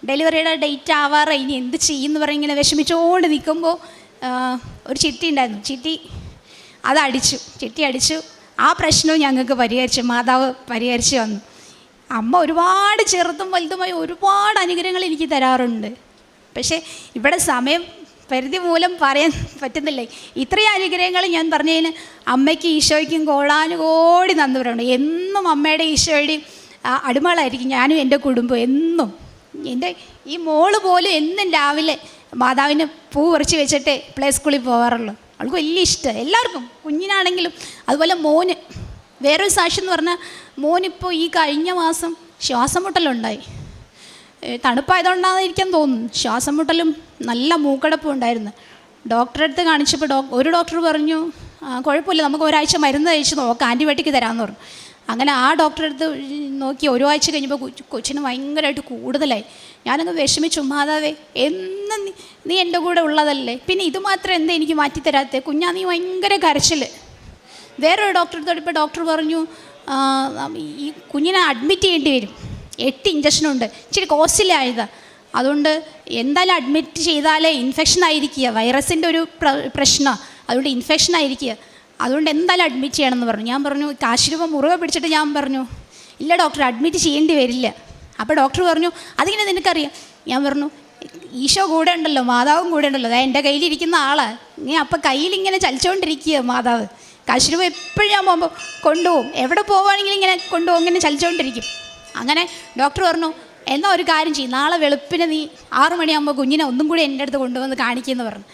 ഡെലിവറിയുടെ ഡേറ്റ് ആവാറായി, ഇനി എന്ത് ചെയ്യുമെന്ന് പറഞ്ഞ് ഇങ്ങനെ വിഷമിച്ചുകൊണ്ട് നിൽക്കുമ്പോൾ ഒരു ചിട്ടി ഉണ്ടായിരുന്നു. ചിട്ടി അടിച്ചു. ആ പ്രശ്നവും ഞങ്ങൾക്ക് പരിഹരിച്ചു, മാതാവ് പരിഹരിച്ച് വന്നു. അമ്മ ഒരുപാട് ചെറുതും വലുതുമായി ഒരുപാട് അനുഗ്രഹങ്ങൾ എനിക്ക് തരാറുണ്ട്. പക്ഷേ ഇവിടെ സമയം പരിധി മൂലം പറയാൻ പറ്റുന്നില്ലേ. ഇത്രയും അനുഗ്രഹങ്ങൾ ഞാൻ പറഞ്ഞതിന് അമ്മയ്ക്കും ഈശോയ്ക്കും കോടാനുകോടി നന്ദി പറയുന്നുണ്ട്. എന്നും അമ്മയുടെ ഈശോയുടെയും അടിമകളായിരിക്കും ഞാനും എൻ്റെ കുടുംബം. എന്നും എൻ്റെ ഈ മോള് പോലും എന്നും രാവിലെ മാതാവിന് പൂ പറിച്ച് വെച്ചിട്ട് പ്ലേ സ്കൂളിൽ പോകാറുള്ളൂ. അവൾക്ക് വലിയ ഇഷ്ടം, എല്ലാവർക്കും, കുഞ്ഞിനാണെങ്കിലും. അതുപോലെ മോന് വേറൊരു സാക്ഷ്യം എന്ന് പറഞ്ഞാൽ, മോനിപ്പോൾ ഈ കഴിഞ്ഞ മാസം ശ്വാസം മുട്ടലുണ്ടായി. തണുപ്പായതുകൊണ്ടാണെന്ന് ഇരിക്കാൻ തോന്നുന്നു. ശ്വാസം മുട്ടലും നല്ല മൂക്കടപ്പും ഉണ്ടായിരുന്നു. ഡോക്ടറെ അടുത്ത് കാണിച്ചപ്പോൾ ഒരു ഡോക്ടർ പറഞ്ഞു കുഴപ്പമില്ല, നമുക്ക് ഒരാഴ്ച മരുന്ന് കഴിച്ച് നോക്കാം, ആൻറ്റിബയോട്ടിക് തരാമെന്ന് പറഞ്ഞു. അങ്ങനെ ആ ഡോക്ടറെ അടുത്ത് നോക്കി ഒരാഴ്ച കഴിഞ്ഞപ്പോൾ കൊച്ചിന് ഭയങ്കരമായിട്ട് കൂടുതലായി. ഞാനങ്ങ് വിഷമിച്ചു. മാതാവേ, എന്നും നീ എൻ്റെ കൂടെ ഉള്ളതല്ലേ, പിന്നെ ഇത് മാത്രം എന്താ എനിക്ക് മാറ്റിത്തരാത്തേ? കുഞ്ഞാ നീ ഭയങ്കര കരച്ചിൽ. വേറൊരു ഡോക്ടറെ അടുത്ത് ഇപ്പോൾ ഡോക്ടർ പറഞ്ഞു ഈ കുഞ്ഞിനെ അഡ്മിറ്റ് ചെയ്യേണ്ടി വരും, 8 ഇഞ്ചക്ഷനുണ്ട്, ഇച്ചിരി കോസ്റ്റ്ലി ആയതാണ്, അതുകൊണ്ട് എന്തായാലും അഡ്മിറ്റ് ചെയ്താലേ ഇൻഫെക്ഷൻ ആയിരിക്കുക, വൈറസിൻ്റെ ഒരു പ്രശ്നമാണ്, അതുകൊണ്ട് ഇൻഫെക്ഷൻ ആയിരിക്കുക, അതുകൊണ്ട് എന്തായാലും അഡ്മിറ്റ് ചെയ്യണമെന്ന് പറഞ്ഞു. ഞാൻ പറഞ്ഞു, കാശ് രൂപ മുറുകെ പിടിച്ചിട്ട് ഞാൻ പറഞ്ഞു, ഇല്ല ഡോക്ടർ, അഡ്മിറ്റ് ചെയ്യേണ്ടി വരില്ല. അപ്പോൾ ഡോക്ടർ പറഞ്ഞു, അതിങ്ങനെ നിനക്കറിയാം. ഞാൻ പറഞ്ഞു, ഈശോ കൂടെ ഉണ്ടല്ലോ, മാതാവും കൂടെ ഉണ്ടല്ലോ, അതായത് എൻ്റെ കയ്യിലിരിക്കുന്ന ആളാണ് നീ. അപ്പം കയ്യിലിങ്ങനെ ചലിച്ചുകൊണ്ടിരിക്കുക മാതാവ്. കാശ് രൂപ എപ്പോഴും ഞാൻ പോകുമ്പോൾ കൊണ്ടുപോകും, എവിടെ പോവുകയാണെങ്കിലും ഇങ്ങനെ കൊണ്ടുപോകും, ഇങ്ങനെ ചലിച്ചുകൊണ്ടിരിക്കും. അങ്ങനെ ഡോക്ടർ പറഞ്ഞു, എന്നാൽ ഒരു കാര്യം ചെയ്യും, നാളെ വെളുപ്പിന് നീ 6 മണിയാകുമ്പോൾ കുഞ്ഞിനെ ഒന്നും കൂടി എൻ്റെ അടുത്ത് കൊണ്ടുവന്ന് കാണിക്കുമെന്ന് പറഞ്ഞു.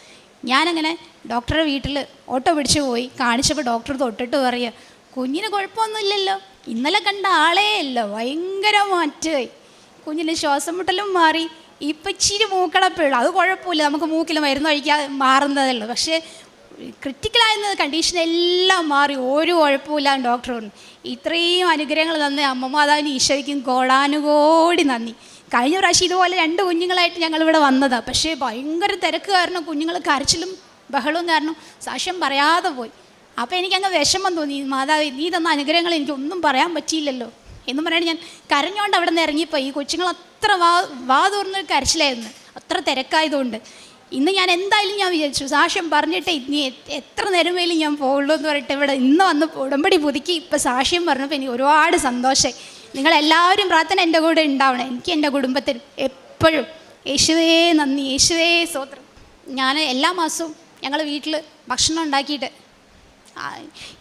ഞാനങ്ങനെ ഡോക്ടറുടെ വീട്ടിൽ ഓട്ടോ പിടിച്ച് പോയി കാണിച്ചപ്പോൾ ഡോക്ടർ തൊട്ടിട്ട് പറയുക, കുഞ്ഞിന് കുഴപ്പമൊന്നുമില്ലല്ലോ, ഇന്നലെ കണ്ട ആളേ അല്ല, ഭയങ്കര മാറ്റമായി, കുഞ്ഞിന് ശ്വാസം മുട്ടലും മാറി, ഇപ്പം ഇച്ചിരി മൂക്കടപ്പുള്ളൂ, അത് കുഴപ്പമില്ല, നമുക്ക് മൂക്കിൽ മരുന്ന് കഴിക്കാൻ മാറുന്നതേ ഉള്ളൂ, പക്ഷേ ക്രിറ്റിക്കലായിരുന്ന കണ്ടീഷൻ എല്ലാം മാറി, ഒരു കുഴപ്പമില്ല ഡോക്ടർ പറഞ്ഞു. ഇത്രയും അനുഗ്രഹങ്ങൾ തന്ന അമ്മ മാതാവിന് ഈശോയ്ക്കും കോടാനുകോടി നന്ദി. കഴിഞ്ഞ പ്രാവശ്യം ഇതുപോലെ 2 കുഞ്ഞുങ്ങളായിട്ട് ഞങ്ങളിവിടെ വന്നതാണ്. പക്ഷേ ഭയങ്കര തിരക്ക് കാരണം കുഞ്ഞുങ്ങൾ കരച്ചിലും ബഹളവും കാരണം സാക്ഷ്യം പറയാതെ പോയി. അപ്പോൾ എനിക്കങ്ങ് വിഷമം തോന്നി, മാതാവ് നീ തന്ന അനുഗ്രഹങ്ങൾ എനിക്കൊന്നും പറയാൻ പറ്റിയില്ലല്ലോ എന്ന് പറയാൻ ഞാൻ കരഞ്ഞുകൊണ്ട് അവിടെ നിന്ന് ഇറങ്ങിപ്പോയി. ഈ കൊച്ചുങ്ങൾ അത്ര വാ തുറന്നൊരു കരച്ചിലായിരുന്നു, അത്ര തിരക്കായതുകൊണ്ട്. ഇന്ന് ഞാൻ എന്തായാലും ഞാൻ വിചാരിച്ചു സാക്ഷ്യം പറഞ്ഞിട്ട് ഇനി എത്ര നേരം വേലും ഞാൻ പോകുള്ളൂ എന്ന് പറഞ്ഞിട്ട് ഇവിടെ ഇന്ന് വന്ന് ഉടമ്പടി പുതുക്കി ഇപ്പം സാക്ഷ്യം പറഞ്ഞപ്പോൾ എനിക്ക് ഒരുപാട് സന്തോഷമായി. നിങ്ങളെല്ലാവരും പ്രാർത്ഥന എൻ്റെ കൂടെ ഉണ്ടാവണം, എനിക്ക് എൻ്റെ കുടുംബത്തിന് എപ്പോഴും. യേശുവേ നന്ദി, യേശുവേ സ്തോത്രം. ഞാൻ എല്ലാ മാസവും ഞങ്ങൾ വീട്ടിൽ ഭക്ഷണം ഉണ്ടാക്കിയിട്ട്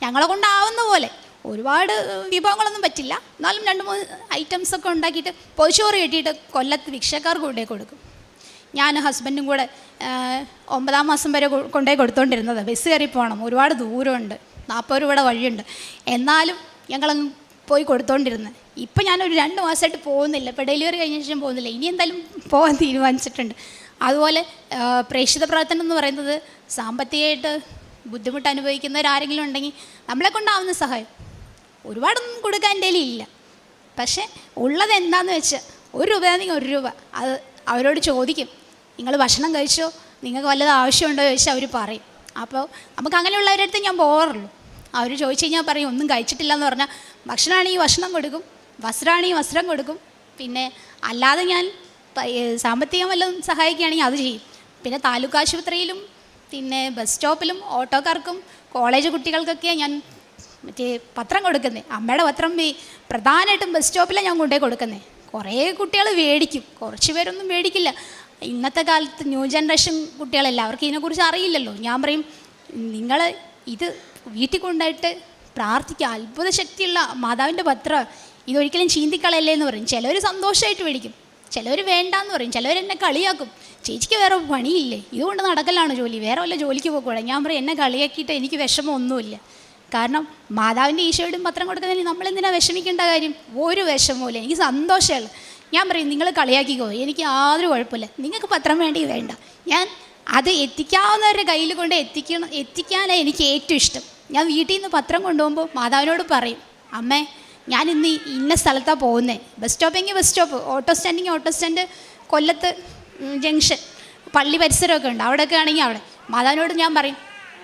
ഞങ്ങളെ കൊണ്ടാവുന്ന പോലെ, ഒരുപാട് വിഭവങ്ങളൊന്നും പറ്റില്ല, എന്നാലും 2-3 ഐറ്റംസൊക്കെ ഉണ്ടാക്കിയിട്ട് പൊതിച്ചോറ് കെട്ടിയിട്ട് കൊല്ലത്ത് ഭിക്ഷക്കാർക്ക് കൊണ്ടുപോയി കൊടുക്കും. ഞാൻ ഹസ്ബൻഡും കൂടെ 9ാം മാസം വരെ കൊണ്ടുപോയി കൊടുത്തോണ്ടിരുന്നത്. ബസ് കയറി പോകണം, ഒരുപാട് ദൂരമുണ്ട്, 40 രൂപയുടെ വഴിയുണ്ട്, എന്നാലും ഞങ്ങളങ്ങ് പോയി കൊടുത്തോണ്ടിരുന്നത്. ഇപ്പം ഞാനൊരു 2 മാസമായിട്ട് പോകുന്നില്ല, ഇപ്പോൾ ഡെലിവറി കഴിഞ്ഞ ശേഷം പോകുന്നില്ല, ഇനി എന്തായാലും പോകാൻ തീരുമാനിച്ചിട്ടുണ്ട്. അതുപോലെ പ്രേക്ഷിത പ്രവർത്തനം എന്ന് പറയുന്നത് സാമ്പത്തികമായിട്ട് ബുദ്ധിമുട്ട് അനുഭവിക്കുന്നവരാരെങ്കിലും ഉണ്ടെങ്കിൽ നമ്മളെ കൊണ്ടാവുന്ന സഹായം, ഒരുപാടൊന്നും കൊടുക്കാൻ എൻ്റെ ഇല്ല, പക്ഷേ ഉള്ളത് എന്താണെന്ന് വെച്ചാൽ 1 രൂപയാണെങ്കിൽ 1 രൂപ അത് അവരോട് ചോദിക്കും, നിങ്ങൾ ഭക്ഷണം കഴിച്ചോ, നിങ്ങൾക്ക് വല്ലതും ആവശ്യമുണ്ടോ ചോദിച്ചാൽ അവർ പറയും. അപ്പോൾ നമുക്ക് അങ്ങനെയുള്ളവരുടെ അടുത്ത് ഞാൻ പോകാറുള്ളൂ. അവർ ചോദിച്ചു കഴിഞ്ഞാൽ പറയും ഒന്നും കഴിച്ചിട്ടില്ല എന്ന് പറഞ്ഞാൽ, ഭക്ഷണമാണെങ്കിൽ ഭക്ഷണം കൊടുക്കും, വസ്ത്രമാണെങ്കിൽ വസ്ത്രം കൊടുക്കും, പിന്നെ അല്ലാതെ ഞാൻ സാമ്പത്തികം വല്ലതും സഹായിക്കുകയാണെങ്കിൽ അത് ചെയ്യും. പിന്നെ താലൂക്ക് ആശുപത്രിയിലും പിന്നെ ബസ് സ്റ്റോപ്പിലും ഓട്ടോക്കാർക്കും കോളേജ് കുട്ടികൾക്കൊക്കെയാണ് ഞാൻ മറ്റേ പത്രം കൊടുക്കുന്നത്. അമ്മയുടെ പത്രം പ്രധാനമായിട്ടും ബസ് സ്റ്റോപ്പിലാണ് ഞാൻ കൊണ്ടുപോയി കൊടുക്കുന്നത്. കുറേ കുട്ടികൾ മേടിക്കും, കുറച്ച് പേരൊന്നും മേടിക്കില്ല. ഇന്നത്തെ കാലത്ത് ന്യൂ ജനറേഷൻ കുട്ടികളല്ല, അവർക്ക് ഇതിനെക്കുറിച്ച് അറിയില്ലല്ലോ. ഞാൻ പറയും, നിങ്ങൾ ഇത് വീട്ടിൽ കൊണ്ടായിട്ട് പ്രാർത്ഥിക്കുക, അത്ഭുത ശക്തിയുള്ള മാതാവിൻ്റെ പത്രം, ഇതൊരിക്കലും ചീന്തിക്കളയല്ലേ എന്ന് പറയും. ചിലവർ സന്തോഷമായിട്ട് മേടിക്കും, ചിലവർ വേണ്ടാന്ന് പറയും, ചിലവരെന്നെ കളിയാക്കും, ചേച്ചിക്ക് വേറെ പണിയില്ലേ, ഇതുകൊണ്ട് നടക്കലാണ് ജോലി, വേറെ വല്ല ജോലിക്ക് പോയിക്കൂടെ. ഞാൻ പറയും, എന്നെ കളിയാക്കിയിട്ട് എനിക്ക് വിഷമമൊന്നുമില്ല, കാരണം മാതാവിൻ്റെ ഈശോയുടെയും പത്രം കൊടുക്കുന്നതിന് നമ്മളെന്തിനാണ് വിഷമിക്കേണ്ട കാര്യം? ഒരു വിഷമവുമില്ല, എനിക്ക് സന്തോഷമല്ല. ഞാൻ പറയും, നിങ്ങൾ കളിയാക്കിക്കോ, എനിക്ക് യാതൊരു കുഴപ്പമില്ല, നിങ്ങൾക്ക് പത്രം വേണ്ടി വേണ്ട, ഞാൻ അത് എത്തിക്കാവുന്നവരുടെ കയ്യിൽ കൊണ്ട് എത്തിക്കാനാണ് എനിക്ക് ഏറ്റവും ഇഷ്ടം. ഞാൻ വീട്ടിൽ നിന്ന് പത്രം കൊണ്ടുപോകുമ്പോൾ മാതാവിനോട് പറയും, അമ്മേ ഞാൻ ഇന്ന് ഇന്ന സ്ഥലത്താണ് പോകുന്നത്, ബസ് സ്റ്റോപ്പെങ്കിൽ ബസ് സ്റ്റോപ്പ്, ഓട്ടോ സ്റ്റാൻഡ് കൊല്ലത്ത് ജംഗ്ഷൻ, പള്ളി പരിസരമൊക്കെ ഉണ്ട്, അവിടെയൊക്കെ ആണെങ്കിൽ അവിടെ. മാതാവിനോട് ഞാൻ പറയും,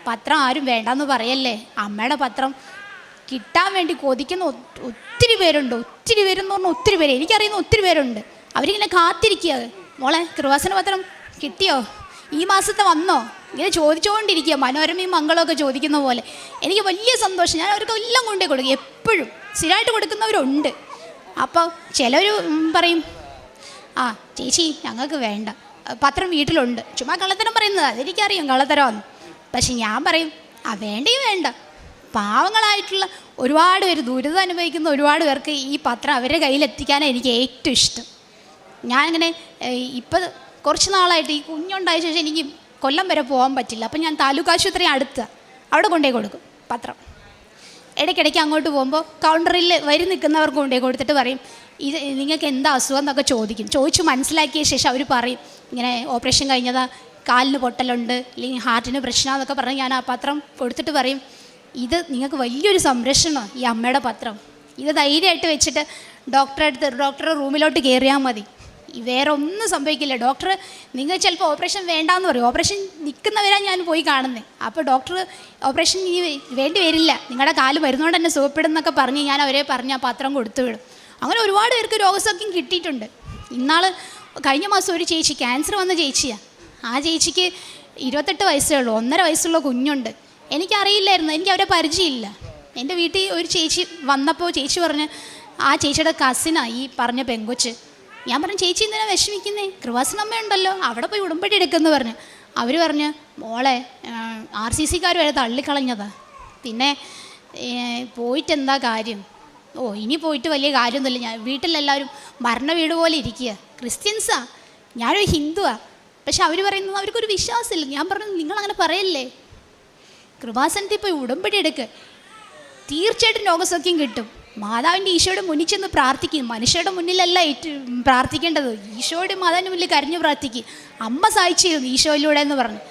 പത്രം ആരും വേണ്ടാന്ന് പറയല്ലേ, അമ്മയുടെ പത്രം കിട്ടാൻ വേണ്ടി കൊതിക്കുന്ന ഒത്തിരി പേരുണ്ട്. ഒത്തിരി പേരെന്ന് പറഞ്ഞാൽ ഒത്തിരി പേര്, എനിക്കറിയുന്ന ഒത്തിരി പേരുണ്ട്. അവരിങ്ങനെ കാത്തിരിക്കുക, മോളെ കൃപാസന പത്രം കിട്ടിയോ, ഈ മാസത്തെ വന്നോ, ഇങ്ങനെ ചോദിച്ചുകൊണ്ടിരിക്കുക, മനോരമയും മംഗളമൊക്കെ ചോദിക്കുന്ന പോലെ. എനിക്ക് വലിയ സന്തോഷം. ഞാൻ അവർക്ക് എല്ലാം കൊണ്ടേ കൊടുക്കും, എപ്പോഴും സ്ഥിരമായിട്ട് കൊടുക്കുന്നവരുണ്ട്. അപ്പോൾ ചിലർ പറയും, ആ ചേച്ചി ഞങ്ങൾക്ക് വേണ്ട, പത്രം വീട്ടിലുണ്ട്. ചുമ്മാ കള്ളത്തരം പറയുന്നത്, അതെനിക്കറിയാം കള്ളത്തരമാണ്. പക്ഷെ ഞാൻ പറയും, ആ വേണ്ടയും വേണ്ട. പാവങ്ങളായിട്ടുള്ള ഒരുപാട് പേര്, ദുരിതം അനുഭവിക്കുന്ന ഒരുപാട് പേർക്ക് ഈ പത്രം അവരുടെ കയ്യിലെത്തിക്കാനാണ് എനിക്ക് ഏറ്റവും ഇഷ്ടം. ഞാനിങ്ങനെ ഇപ്പം കുറച്ച് നാളായിട്ട് ഈ കുഞ്ഞുണ്ടായ ശേഷം എനിക്ക് കൊല്ലം വരെ പോകാൻ പറ്റില്ല. അപ്പം ഞാൻ താലൂക്ക് ആശുപത്രി അടുത്ത്, അവിടെ കൊണ്ടുപോയി കൊടുക്കും പത്രം. ഇടയ്ക്കിടയ്ക്ക് അങ്ങോട്ട് പോകുമ്പോൾ കൗണ്ടറിൽ വരി നിൽക്കുന്നവർക്ക് കൊണ്ടുപോയി കൊടുത്തിട്ട് പറയും, ഇത് നിങ്ങൾക്ക് എന്താ അസുഖം എന്നൊക്കെ ചോദിച്ചു മനസ്സിലാക്കിയ ശേഷം അവർ പറയും, ഇങ്ങനെ ഓപ്പറേഷൻ കഴിഞ്ഞതാ, കാലിന് പൊട്ടലുണ്ട്, അല്ലെങ്കിൽ ഹാർട്ടിന് പ്രശ്നമെന്നൊക്കെ പറഞ്ഞ് ഞാൻ ആ പത്രം കൊടുത്തിട്ട് പറയും, ഇത് നിങ്ങൾക്ക് വലിയൊരു സംരക്ഷണമാണ് ഈ അമ്മയുടെ പത്രം, ഇത് ധൈര്യമായിട്ട് വെച്ചിട്ട് ഡോക്ടറെ റൂമിലോട്ട് കയറിയാൽ മതി, വേറെ ഒന്നും സംഭവിക്കില്ല. ഡോക്ടർ നിങ്ങൾ ചിലപ്പോൾ ഓപ്പറേഷൻ വേണ്ടാന്ന് പറയും, ഓപ്പറേഷൻ നിൽക്കുന്നവരാണ് ഞാൻ പോയി കാണുന്നത്. അപ്പോൾ ഡോക്ടർ ഓപ്പറേഷൻ ഇനി വേണ്ടി വരില്ല, നിങ്ങളുടെ കാല് വരുന്നതുകൊണ്ട് തന്നെ സുഖപ്പെടുന്നൊക്കെ പറഞ്ഞ് ഞാൻ അവരെ പറഞ്ഞ് ആ പത്രം കൊടുത്തു വിടും. അങ്ങനെ ഒരുപാട് പേർക്ക് രോഗസൗഖ്യം കിട്ടിയിട്ടുണ്ട്. കഴിഞ്ഞ മാസം ഒരു ചേച്ചി, ക്യാൻസർ വന്ന ചേച്ചിയാണ്. ആ ചേച്ചിക്ക് 28 വയസ്സേ ഉള്ളൂ, 1.5 വയസ്സുള്ള കുഞ്ഞുണ്ട്. എനിക്കറിയില്ലായിരുന്നു, എനിക്ക് അവരെ പരിചയമില്ല. എൻ്റെ വീട്ടിൽ ഒരു ചേച്ചി വന്നപ്പോൾ ചേച്ചി പറഞ്ഞ്, ആ ചേച്ചിയുടെ കസിനാണ് ഈ പറഞ്ഞ പെങ്കൊച്ച്. ഞാൻ പറഞ്ഞു, ചേച്ചി എന്തിനാ വിഷമിക്കുന്നേ, കൃപാസനമ്മ ഉണ്ടല്ലോ, അവിടെ പോയി ഉടമ്പടി എടുക്കുമെന്ന് പറഞ്ഞു. അവർ പറഞ്ഞ്, മോളെ RCCക്കാർ വരെ തള്ളിക്കളഞ്ഞതാ, പിന്നെ പോയിട്ട് എന്താ കാര്യം, ഇനി പോയിട്ട് വലിയ കാര്യമൊന്നുമില്ല, ഞാൻ വീട്ടിലെല്ലാവരും മരണ വീട് പോലെ ഇരിക്കുക, ക്രിസ്ത്യൻസാ, ഞാനൊരു ഹിന്ദുവാണ്, പക്ഷെ അവർ പറയുന്നത് അവർക്കൊരു വിശ്വാസമില്ല. ഞാൻ പറഞ്ഞു, നിങ്ങളങ്ങനെ പറയല്ലേ, കൃപാസനത്തിൽ പോയി ഉടമ്പടി എടുക്കുക, തീർച്ചയായിട്ടും രോഗസൗഖ്യം കിട്ടും. മാതാവിൻ്റെ ഈശോയുടെ മുന്നിൽ ചെന്ന് പ്രാർത്ഥിക്കും, മനുഷ്യരുടെ മുന്നിലല്ല പ്രാർത്ഥിക്കേണ്ടത്, ഈശോയുടെ മാതാവിൻ്റെ മുന്നിൽ കരഞ്ഞു പ്രാർത്ഥിക്കും. അമ്മ സഹായിച്ചിരുന്നു ഈശോയിലൂടെ എന്ന് പറഞ്ഞു.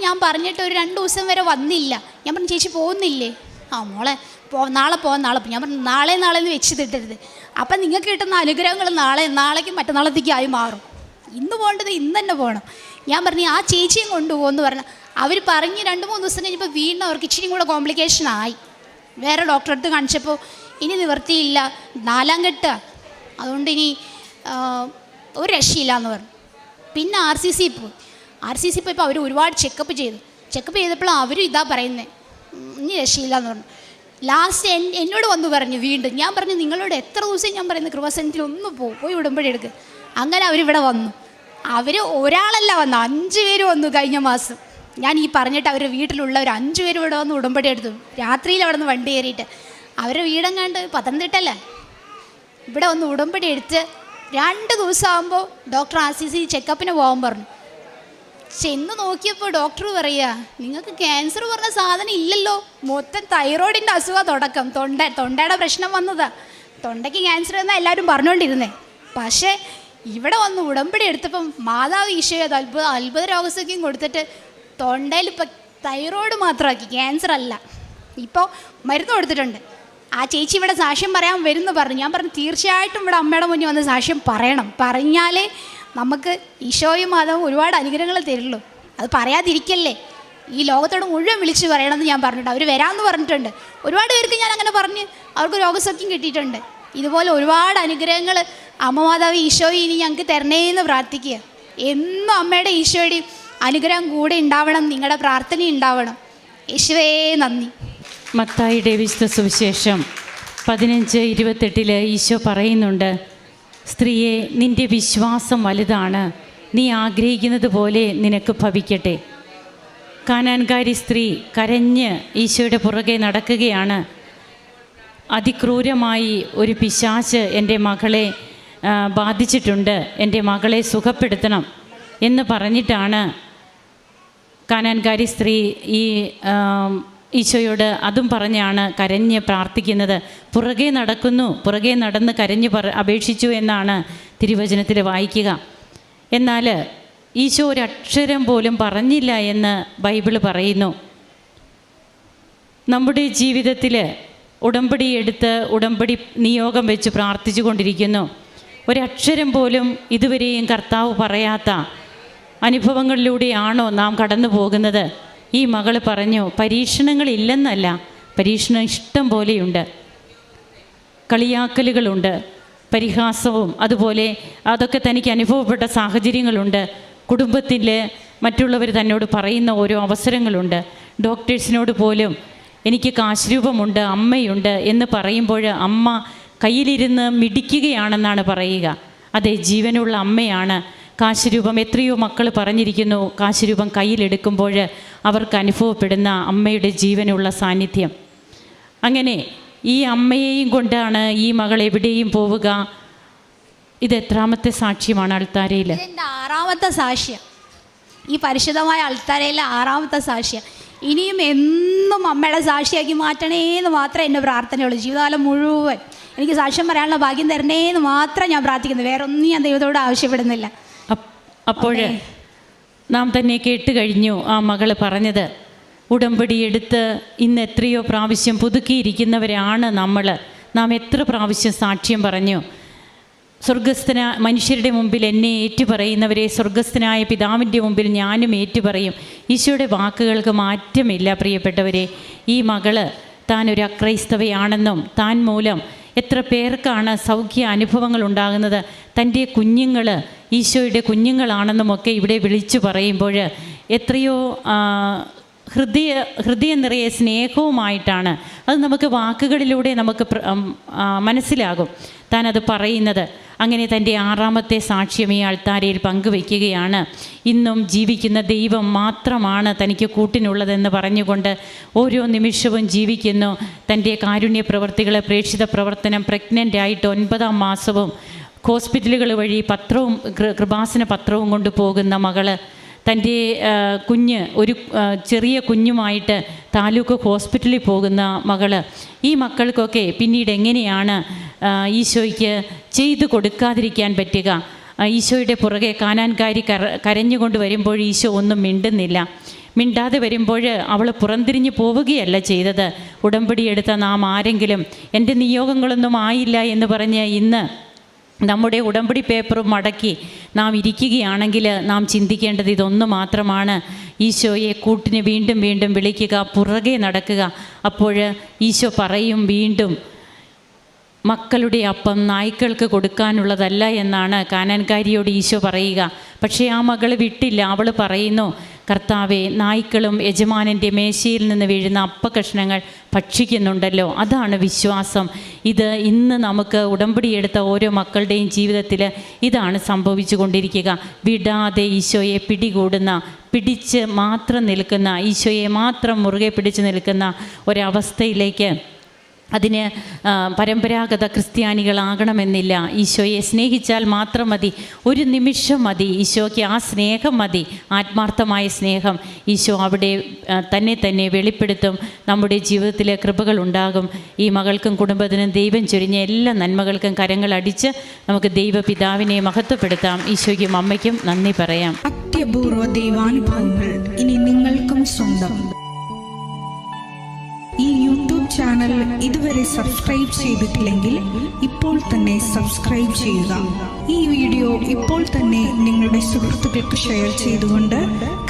ഞാൻ പറഞ്ഞിട്ട് ഒരു 2 ദിവസം വരെ വന്നില്ല. ഞാൻ പറഞ്ഞു, ചേച്ചി പോകുന്നില്ലേ, മോളെ നാളെ പോകാം. ഞാൻ പറഞ്ഞു, നാളെ എന്ന് വെച്ച് തിട്ടരുത്, അപ്പം നിങ്ങൾക്ക് കിട്ടുന്ന അനുഗ്രഹങ്ങൾ നാളേക്കും മറ്റന്നാളത്തേക്കും ആയി മാറും. ഇന്ന് പോകേണ്ടത് ഇന്ന് തന്നെ പോകണം. ഞാൻ പറഞ്ഞു, ആ ചേച്ചിയും കൊണ്ടുപോകുമെന്ന് പറഞ്ഞു. അവർ പറഞ്ഞ് 2-3 ദിവസം കഴിഞ്ഞപ്പോൾ വീണ്ടും അവർക്ക് ഇച്ചിരി കൂടെ കോംപ്ലിക്കേഷനായി. വേറെ ഡോക്ടറെ അടുത്ത് കാണിച്ചപ്പോൾ ഇനി നിവർത്തിയില്ല, 4ാം കെട്ട്, അതുകൊണ്ട് ഇനി ഒരു രക്ഷയില്ല എന്ന് പറഞ്ഞു. പിന്നെ RCC പോയപ്പോൾ അവർ ഒരുപാട് ചെക്കപ്പ് ചെയ്തപ്പോൾ അവരും ഇതാ പറയുന്നത്, ഇനി രക്ഷയില്ല എന്ന് പറഞ്ഞു. ലാസ്റ്റ് എന്നോട് വന്നു പറഞ്ഞു വീണ്ടും. ഞാൻ പറഞ്ഞു, നിങ്ങളോട് എത്ര ദിവസം ഞാൻ പറയുന്നത് കൃപാസനത്തിൽ ഒന്ന് പോയി ഉടമ്പടി എടുക്കുക. അങ്ങനെ അവരിവിടെ വന്നു. ഒരാളല്ല വന്നു, 5 പേര് വന്നു കഴിഞ്ഞ മാസം. ഞാൻ ഈ പറഞ്ഞിട്ട് അവരുടെ വീട്ടിലുള്ള ഒരു 5 പേര് ഇവിടെ വന്ന് ഉടമ്പടി എടുത്തു. രാത്രിയിൽ അവിടെ നിന്ന് വണ്ടി കയറിയിട്ട്, അവരുടെ വീടെങ്ങാണ്ട് പത്തനംതിട്ടല്ല, ഇവിടെ വന്ന് ഉടമ്പടി എടുത്ത് 2 ദിവസം ആകുമ്പോൾ ഡോക്ടർ RCC ചെക്കപ്പിന് പോകാൻ പറഞ്ഞു. ചെന്ന് നോക്കിയപ്പോൾ ഡോക്ടർ പറയുക, നിങ്ങൾക്ക് ക്യാൻസർ പറഞ്ഞ സാധനം ഇല്ലല്ലോ, മൊത്തം തൈറോയിഡിൻ്റെ അസുഖം തുടക്കം, തൊണ്ടയുടെ പ്രശ്നം വന്നതാ, തൊണ്ടയ്ക്ക് ക്യാൻസർ എന്നാണ് എല്ലാവരും പറഞ്ഞുകൊണ്ടിരുന്നേ. പക്ഷേ ഇവിടെ വന്ന് ഉടമ്പടി എടുത്തപ്പം മാതാവ് ഈശോയെ അത്ഭുത രോഗസൗഖ്യം കൊടുത്തിട്ട് തൊണ്ടയിൽ ഇപ്പം തൈറോയിഡ് മാത്രമാക്കി, ക്യാൻസർ അല്ല. ഇപ്പോൾ മരുന്ന് കൊടുത്തിട്ടുണ്ട്. ആ ചേച്ചി ഇവിടെ സാക്ഷ്യം പറയാൻ വരുന്നു പറഞ്ഞു. ഞാൻ പറഞ്ഞു, തീർച്ചയായിട്ടും ഇവിടെ അമ്മയുടെ മുന്നിൽ വന്ന് സാക്ഷ്യം പറയണം, പറഞ്ഞാലേ നമുക്ക് ഈശോയും മാതാവും ഒരുപാട് അനുഗ്രഹങ്ങൾ തരുള്ളൂ. അത് പറയാതിരിക്കല്ലേ, ഈ ലോകത്തോട് മുഴുവൻ വിളിച്ച് പറയണമെന്ന് ഞാൻ പറഞ്ഞിട്ടുണ്ട്. അവർ വരാമെന്ന് പറഞ്ഞിട്ടുണ്ട്. ഒരുപാട് പേർക്ക് ഞാൻ അങ്ങനെ പറഞ്ഞ് അവർക്ക് രോഗസൗഖ്യം കിട്ടിയിട്ടുണ്ട്. ഇതുപോലെ ഒരുപാട് അനുഗ്രഹങ്ങൾ അമ്മ മാതാവ് ഈശോയും ഇനി ഞങ്ങൾക്ക് തരണേന്ന് പ്രാർത്ഥിക്കുക. എന്നും അമ്മയുടെ ഈശോയുടെയും അനുഗ്രഹം കൂടെ ഉണ്ടാവണം, നിങ്ങളുടെ പ്രാർത്ഥന ഉണ്ടാവണം. യേശുവേ നന്ദി. മത്തായിയുടെ വിശുദ്ധ സുവിശേഷം 15:28 ഈശോ പറയുന്നുണ്ട്, സ്ത്രീയെ, നിൻ്റെ വിശ്വാസം വലുതാണ്, നീ ആഗ്രഹിക്കുന്നത് പോലെ നിനക്ക് ഭവിക്കട്ടെ. കാനാൻകാരി സ്ത്രീ കരഞ്ഞ് ഈശോയുടെ പുറകെ നടക്കുകയാണ്. അതിക്രൂരമായി ഒരു പിശാച് എൻ്റെ മകളെ ബാധിച്ചിട്ടുണ്ട്, എൻ്റെ മകളെ സുഖപ്പെടുത്തണം എന്ന് പറഞ്ഞിട്ടാണ് കാനാൻകാരി സ്ത്രീ ഈശോയോട് അതും പറഞ്ഞാണ് കരഞ്ഞ് പ്രാർത്ഥിക്കുന്നത്. പുറകെ നടന്ന് കരഞ്ഞ് അപേക്ഷിച്ചു എന്നാണ് തിരുവചനത്തിൽ വായിക്കുക. എന്നാൽ ഈശോ ഒരക്ഷരം പോലും പറഞ്ഞില്ല എന്ന് ബൈബിൾ പറയുന്നു. നമ്മുടെ ജീവിതത്തിൽ ഉടമ്പടി എടുത്ത് ഉടമ്പടി നിയോഗം വെച്ച് പ്രാർത്ഥിച്ചു കൊണ്ടിരിക്കുന്നു. ഒരക്ഷരം പോലും ഇതുവരെയും കർത്താവ് പറയാത്ത അനുഭവങ്ങളിലൂടെയാണോ നാം കടന്നു പോകുന്നത്? ഈ മകൾ പറഞ്ഞു, പരീക്ഷണങ്ങളില്ലെന്നല്ല, പരീക്ഷണം ഇഷ്ടം പോലെയുണ്ട്, കളിയാക്കലുകളുണ്ട്, പരിഹാസവും അതുപോലെ അതൊക്കെ തനിക്ക് അനുഭവപ്പെട്ട സാഹചര്യങ്ങളുണ്ട്. കുടുംബത്തിൽ മറ്റുള്ളവർ തന്നോട് പറയുന്ന ഓരോ അവസരങ്ങളുണ്ട്. ഡോക്ടേഴ്സിനോട് പോലും എനിക്ക് കാശ് രൂപമുണ്ട്, അമ്മയുണ്ട് എന്ന് പറയുമ്പോൾ അമ്മ കയ്യിലിരുന്ന് മിടിക്കുകയാണെന്നാണ് പറയുക. അതെ, ജീവനുള്ള അമ്മയാണ്. കാശ് രൂപം എത്രയോ മക്കൾ പറഞ്ഞിരിക്കുന്നു, കാശ് രൂപം കയ്യിലെടുക്കുമ്പോൾ അവർക്ക് അനുഭവപ്പെടുന്ന അമ്മയുടെ ജീവനുള്ള സാന്നിധ്യം. അങ്ങനെ ഈ അമ്മയെയും കൊണ്ടാണ് ഈ മകൾ എവിടെയും പോവുക. ഇത് എത്രാമത്തെ സാക്ഷ്യമാണ് അൾത്താരയിൽ? എൻ്റെ 6ാമത്തെ സാക്ഷ്യം. ഈ പരിശുദ്ധമായ അൾത്താരയിലെ 6ാമത്തെ സാക്ഷ്യം. ഇനിയും എന്നും അമ്മയുടെ സാക്ഷിയാക്കി മാറ്റണേന്ന് മാത്രമേ എൻ്റെ പ്രാർത്ഥനയുള്ളൂ. ജീവിതകാലം മുഴുവൻ എനിക്ക് സാക്ഷ്യം പറയാനുള്ള ഭാഗ്യം തരണേന്ന് മാത്രം ഞാൻ പ്രാർത്ഥിക്കുന്നു. വേറെ ഒന്നും ഞാൻ ദൈവത്തോട് ആവശ്യപ്പെടുന്നില്ല. അപ്പോൾ നാം തന്നെ കേട്ട് കഴിഞ്ഞു ആ മകൾ പറഞ്ഞത്. ഉടമ്പടി എടുത്ത് ഇന്ന് എത്രയോ പ്രാവശ്യം പുതുക്കിയിരിക്കുന്നവരാണ് നമ്മൾ. നാം എത്ര പ്രാവശ്യം സാക്ഷ്യം പറഞ്ഞു. മനുഷ്യരുടെ മുമ്പിൽ എന്നെ ഏറ്റുപറയുന്നവരെ സ്വർഗസ്ഥനായ പിതാവിൻ്റെ മുമ്പിൽ ഞാനും ഏറ്റുപറയും. ഈശോയുടെ വാക്കുകൾക്ക് മാറ്റമില്ല പ്രിയപ്പെട്ടവരെ. ഈ മകള് താൻ ഒരു അക്രൈസ്തവയാണെന്നും താൻ മൂലം എത്ര പേർക്കാണ് സൗഖ്യ അനുഭവങ്ങൾ ഉണ്ടാകുന്നത്, തൻ്റെ കുഞ്ഞുങ്ങൾ ഈശോയുടെ കുഞ്ഞുങ്ങളാണെന്നുമൊക്കെ ഇവിടെ വിളിച്ചു പറയുമ്പോൾ എത്രയോ ഹൃദയം നിറയെ സ്നേഹവുമായിട്ടാണ് അത് നമുക്ക് വാക്കുകളിലൂടെ നമുക്ക് മനസ്സിലാകും താൻ അത് പറയുന്നത്. അങ്ങനെ തൻ്റെ 6ാമത്തെ സാക്ഷ്യം ഈ അൾത്താരയിൽ പങ്കുവയ്ക്കുകയാണ്. ഇന്നും ജീവിക്കുന്ന ദൈവം മാത്രമാണ് തനിക്ക് കൂട്ടിനുള്ളതെന്ന് പറഞ്ഞുകൊണ്ട് ഓരോ നിമിഷവും ജീവിക്കുന്നു. തൻ്റെ കാരുണ്യ പ്രവർത്തികളെ, പ്രേക്ഷിത പ്രവർത്തനം, പ്രഗ്നൻ്റ് ആയിട്ട് 9ാം മാസവും ഹോസ്പിറ്റലുകൾ വഴി പത്രവും കൃപാസന പത്രവും കൊണ്ട് പോകുന്ന മകള്, തൻ്റെ ഒരു ചെറിയ കുഞ്ഞുമായിട്ട് താലൂക്ക് ഹോസ്പിറ്റലിൽ പോകുന്ന മകള്. ഈ മക്കൾക്കൊക്കെ പിന്നീട് എങ്ങനെയാണ് ഈശോയ്ക്ക് ചെയ്തു കൊടുക്കാതിരിക്കാൻ പറ്റുക? ഈശോയുടെ പുറകെ കാനാൻകാരി കരഞ്ഞുകൊണ്ട് വരുമ്പോൾ ഈശോ ഒന്നും മിണ്ടുന്നില്ല. മിണ്ടാതെ വരുമ്പോൾ അവൾ പുറംതിരിഞ്ഞ് പോവുകയല്ല ചെയ്തത്. ഉടമ്പടി എടുത്ത നാം ആരെങ്കിലും എൻ്റെ നിയോഗങ്ങളൊന്നും ആയില്ല എന്ന് പറഞ്ഞ് ഇന്ന് നമ്മുടെ ഉടമ്പടി പേപ്പറും മടക്കി നാം ഇരിക്കുകയാണെങ്കിൽ നാം ചിന്തിക്കേണ്ടത് ഇതൊന്നു മാത്രമാണ്. ഈശോയെ കൂട്ടിന് വീണ്ടും വീണ്ടും വിളിക്കുക, പുറകെ നടക്കുക. അപ്പോൾ ഈശോ പറയും വീണ്ടും, മക്കളുടെ അപ്പം നായ്ക്കൾക്ക് കൊടുക്കാനുള്ളതല്ല എന്നാണ് കാനാൻകാരിയോട് ഈശോ പറയുക. പക്ഷേ ആ മകൾ വിട്ടില്ല. അവൾ പറയുന്നു, കർത്താവെ, നായ്ക്കളും യജമാനൻ്റെ മേശയിൽ നിന്ന് വീഴുന്ന അപ്പക്കഷ്ണങ്ങൾ ഭക്ഷിക്കുന്നുണ്ടല്ലോ. അതാണ് വിശ്വാസം. ഇത് ഇന്ന് നമുക്ക് ഉടമ്പടിയെടുത്ത ഓരോ മക്കളുടെയും ജീവിതത്തിൽ ഇതാണ് സംഭവിച്ചു കൊണ്ടിരിക്കുക. വിടാതെ ഈശോയെ പിടികൂടുന്ന, പിടിച്ച് മാത്രം നിൽക്കുന്ന, ഈശോയെ മാത്രം മുറുകെ പിടിച്ച് നിൽക്കുന്ന ഒരവസ്ഥയിലേക്ക്. അതിന് പരമ്പരാഗത ക്രിസ്ത്യാനികളാകണമെന്നില്ല. ഈശോയെ സ്നേഹിച്ചാൽ മാത്രം മതി, ഒരു നിമിഷം മതി. ഈശോയ്ക്ക് ആ സ്നേഹം മതി, ആത്മാർത്ഥമായ സ്നേഹം. ഈശോ അവിടെ തന്നെ വെളിപ്പെടുത്തും. നമ്മുടെ ജീവിതത്തിലെ കൃപകളുണ്ടാകും. ഈ മകൾക്കും കുടുംബത്തിനും ദൈവം ചൊരിഞ്ഞ എല്ലാ നന്മകൾക്കും കരങ്ങളടിച്ച് നമുക്ക് ദൈവപിതാവിനെ മഹത്വപ്പെടുത്താം. ഈശോയ്ക്കും അമ്മയ്ക്കും നന്ദി പറയാം. അത്യപൂർവ ദൈവാനുഭവങ്ങൾ ഇനി നിങ്ങൾക്കും സ്വന്തം. ഈ യൂട്യൂബ് ചാനൽ ഇതുവരെ സബ്സ്ക്രൈബ് ചെയ്തിട്ടില്ലെങ്കിൽ ഇപ്പോൾ തന്നെ സബ്സ്ക്രൈബ് ചെയ്യുക. ഈ വീഡിയോ ഇപ്പോൾ തന്നെ നിങ്ങളുടെ സുഹൃത്തുക്കൾക്ക് ഷെയർ ചെയ്തുകൊണ്ട്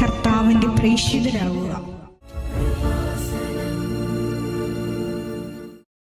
കർത്താവിൻ്റെ പ്രേക്ഷിതരാകുക.